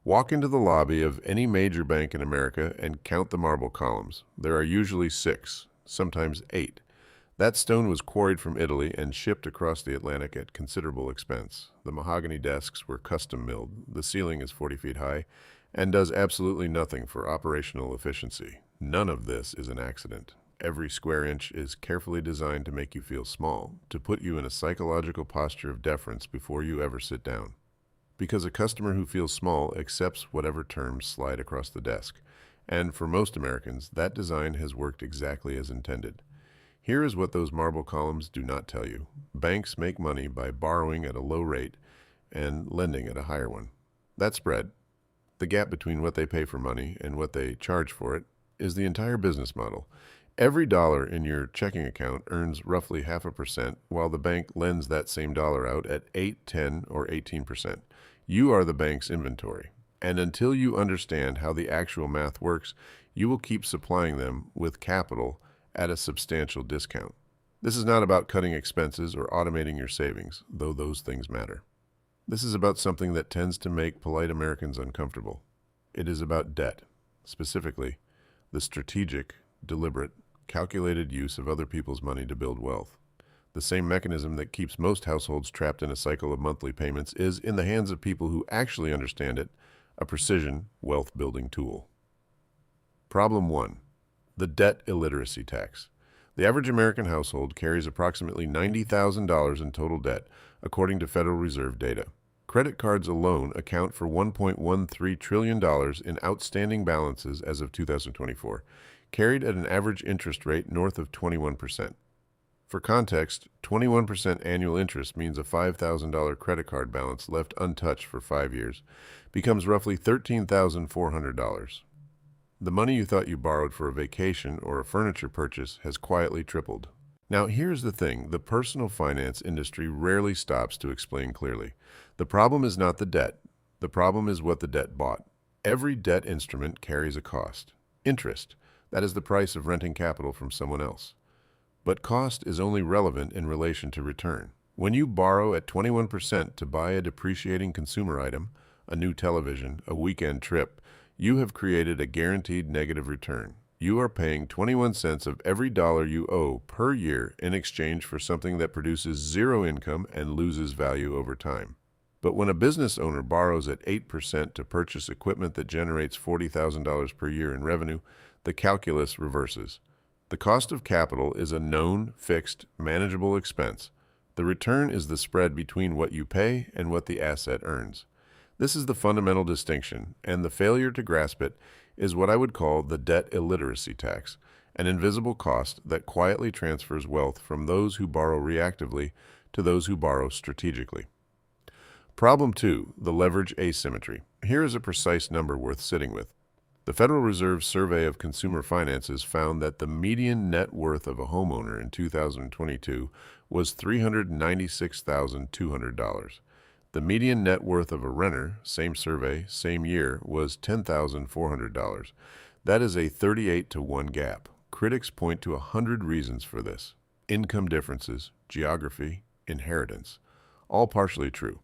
Walk into the lobby of any major bank in America and count the marble columns. There are usually 6, sometimes 8. That stone was quarried from Italy and shipped across the Atlantic at considerable expense. The mahogany desks were custom milled. The ceiling is 40 feet high and does absolutely nothing for operational efficiency. None of this is an accident. Every square inch is carefully designed to make you feel small, to put you in a psychological posture of deference before you ever sit down. Because a customer who feels small accepts whatever terms slide across the desk. And for most Americans, that design has worked exactly as intended. Here is what those marble columns do not tell you. Banks make money by borrowing at a low rate and lending at a higher one. That spread, the gap between what they pay for money and what they charge for it, is the entire business model. Every dollar in your checking account earns roughly 0.5%, while the bank lends that same dollar out at 8, 10, or 18%. You are the bank's inventory, and until you understand how the actual math works, you will keep supplying them with capital at a substantial discount. This is not about cutting expenses or automating your savings, though those things matter. This is about something that tends to make polite Americans uncomfortable. It is about debt, specifically the strategic, deliberate, calculated use of other people's money to build wealth. The same mechanism that keeps most households trapped in a cycle of monthly payments is, in the hands of people who actually understand it, a precision wealth-building tool. Problem 1. The debt illiteracy tax. The average American household carries approximately $90,000 in total debt, according to Federal Reserve data. Credit cards alone account for $1.13 trillion in outstanding balances as of 2024, carried at an average interest rate north of 21%. For context, 21% annual interest means a $5,000 credit card balance left untouched for 5 years becomes roughly $13,400. The money you thought you borrowed for a vacation or a furniture purchase has quietly tripled. Now, here's the thing. The personal finance industry rarely stops to explain clearly. The problem is not the debt. The problem is what the debt bought. Every debt instrument carries a cost. Interest. That is the price of renting capital from someone else. But cost is only relevant in relation to return. When you borrow at 21% to buy a depreciating consumer item, a new television, a weekend trip, you have created a guaranteed negative return. You are paying 21 cents of every dollar you owe per year in exchange for something that produces zero income and loses value over time. But when a business owner borrows at 8% to purchase equipment that generates $40,000 per year in revenue, the calculus reverses. The cost of capital is a known, fixed, manageable expense. The return is the spread between what you pay and what the asset earns. This is the fundamental distinction, and the failure to grasp it is what I would call the debt illiteracy tax, an invisible cost that quietly transfers wealth from those who borrow reactively to those who borrow strategically. Problem 2, the leverage asymmetry. Here is a precise number worth sitting with. The Federal Reserve's survey of consumer finances found that the median net worth of a homeowner in 2022 was $396,200. The median net worth of a renter, same survey, same year, was $10,400. That is a 38-to-1 gap. Critics point to 100 reasons for this. Income differences, geography, inheritance, all partially true.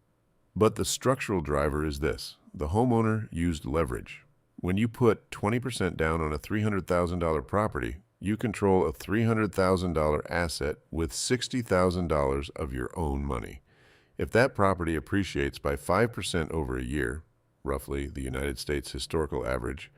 But the structural driver is this. The homeowner used leverage. When you put 20% down on a $300,000 property, you control a $300,000 asset with $60,000 of your own money. If that property appreciates by 5% over a year, roughly the United States historical average,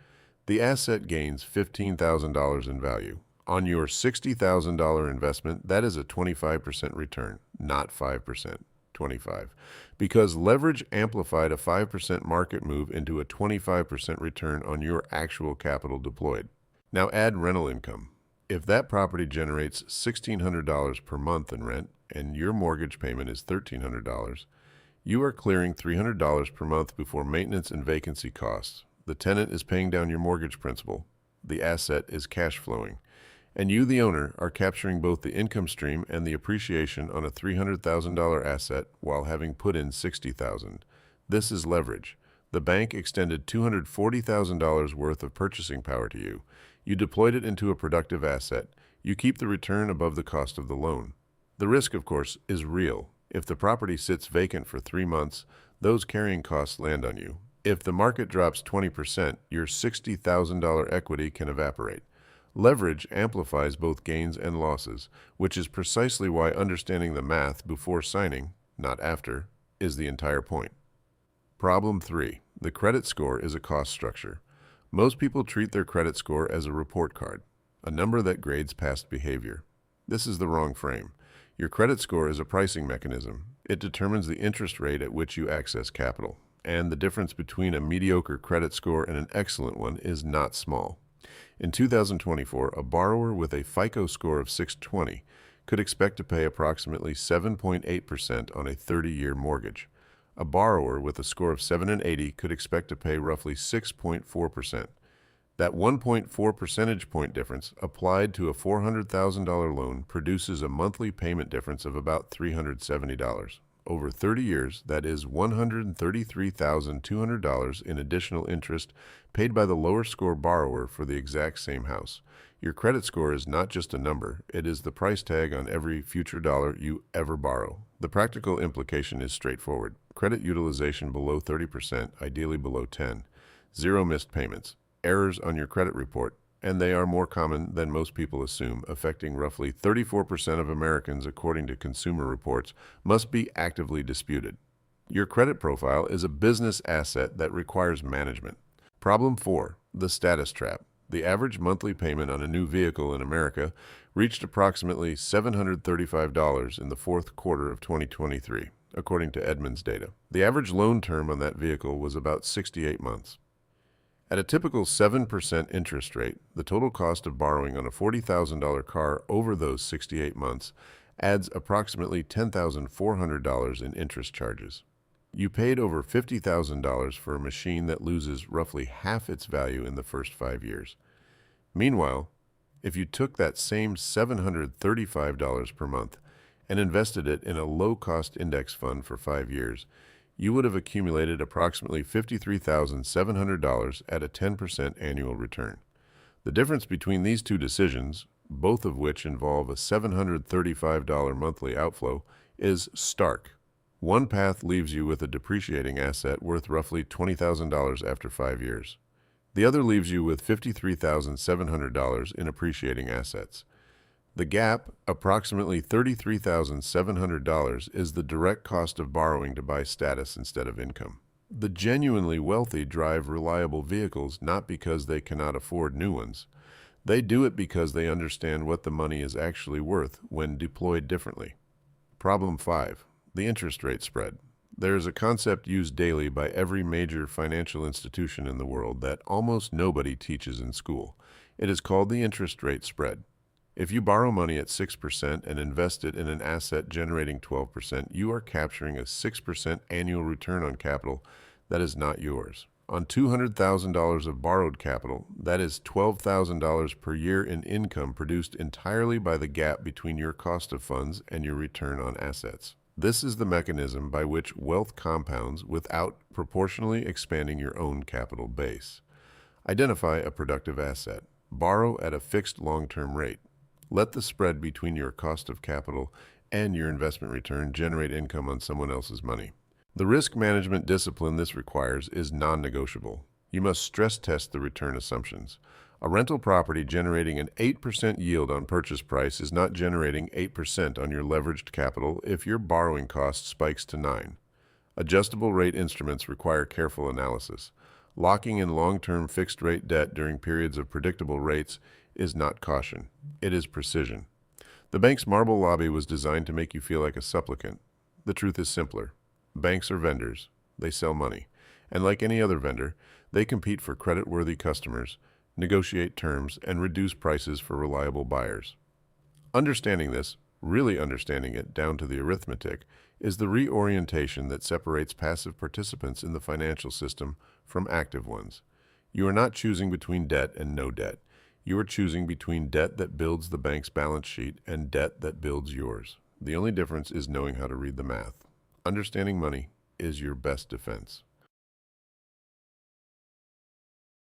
the asset gains $15,000 in value. On your $60,000 investment, that is a 25% return, not 5%. 25, because leverage amplified a 5% market move into a 25% return on your actual capital deployed. Now add rental income. If that property generates $1,600 per month in rent and your mortgage payment is $1,300, you are clearing $300 per month before maintenance and vacancy costs. The tenant is paying down your mortgage principal. The asset is cash flowing. And you, the owner, are capturing both the income stream and the appreciation on a $300,000 asset while having put in $60,000. This is leverage. The bank extended $240,000 worth of purchasing power to you. You deployed it into a productive asset. You keep the return above the cost of the loan. The risk, of course, is real. If the property sits vacant for 3 months, those carrying costs land on you. If the market drops 20%, your $60,000 equity can evaporate. Leverage amplifies both gains and losses, which is precisely why understanding the math before signing, not after, is the entire point. Problem 3. The credit score is a cost structure. Most people treat their credit score as a report card, a number that grades past behavior. This is the wrong frame. Your credit score is a pricing mechanism. It determines the interest rate at which you access capital, and the difference between a mediocre credit score and an excellent one is not small. In 2024, a borrower with a FICO score of 620 could expect to pay approximately 7.8% on a 30-year mortgage. A borrower with a score of 780 could expect to pay roughly 6.4%. That 1.4 percentage point difference applied to a $400,000 loan produces a monthly payment difference of about $370. Over 30 years, that is $133,200 in additional interest paid by the lower score borrower for the exact same house. Your credit score is not just a number, it is the price tag on every future dollar you ever borrow. The practical implication is straightforward. Credit utilization below 30%, ideally below 10. Zero missed payments. Errors on your credit report, and they are more common than most people assume, affecting roughly 34% of Americans according to Consumer Reports, must be actively disputed. Your credit profile is a business asset that requires management. Problem 4. The status trap. The average monthly payment on a new vehicle in America reached approximately $735 in the fourth quarter of 2023, according to Edmunds data. The average loan term on that vehicle was about 68 months. At a typical 7% interest rate, the total cost of borrowing on a $40,000 car over those 68 months adds approximately $10,400 in interest charges. You paid over $50,000 for a machine that loses roughly half its value in the first 5 years. Meanwhile, if you took that same $735 per month and invested it in a low-cost index fund for 5 years, you would have accumulated approximately $53,700 at a 10% annual return. The difference between these two decisions, both of which involve a $735 monthly outflow, is stark. One path leaves you with a depreciating asset worth roughly $20,000 after 5 years. The other leaves you with $53,700 in appreciating assets. The gap, approximately $33,700, is the direct cost of borrowing to buy status instead of income. The genuinely wealthy drive reliable vehicles not because they cannot afford new ones. They do it because they understand what the money is actually worth when deployed differently. Problem 5. The interest rate spread. There is a concept used daily by every major financial institution in the world that almost nobody teaches in school. It is called the interest rate spread. If you borrow money at 6% and invest it in an asset generating 12%, you are capturing a 6% annual return on capital that is not yours. On $200,000 of borrowed capital, that is $12,000 per year in income produced entirely by the gap between your cost of funds and your return on assets. This is the mechanism by which wealth compounds without proportionally expanding your own capital base. Identify a productive asset. Borrow at a fixed long-term rate. Let the spread between your cost of capital and your investment return generate income on someone else's money. The risk management discipline this requires is non-negotiable. You must stress test the return assumptions. A rental property generating an 8% yield on purchase price is not generating 8% on your leveraged capital if your borrowing cost spikes to 9%. Adjustable rate instruments require careful analysis. Locking in long-term fixed-rate debt during periods of predictable rates is not caution. It is precision. The bank's marble lobby was designed to make you feel like a supplicant. The truth is simpler. Banks are vendors. They sell money. And like any other vendor, they compete for credit-worthy customers, negotiate terms, and reduce prices for reliable buyers. Understanding this, really understanding it down to the arithmetic, is the reorientation that separates passive participants in the financial system from active ones. You are not choosing between debt and no debt. You are choosing between debt that builds the bank's balance sheet and debt that builds yours. The only difference is knowing how to read the math. Understanding money is your best defense.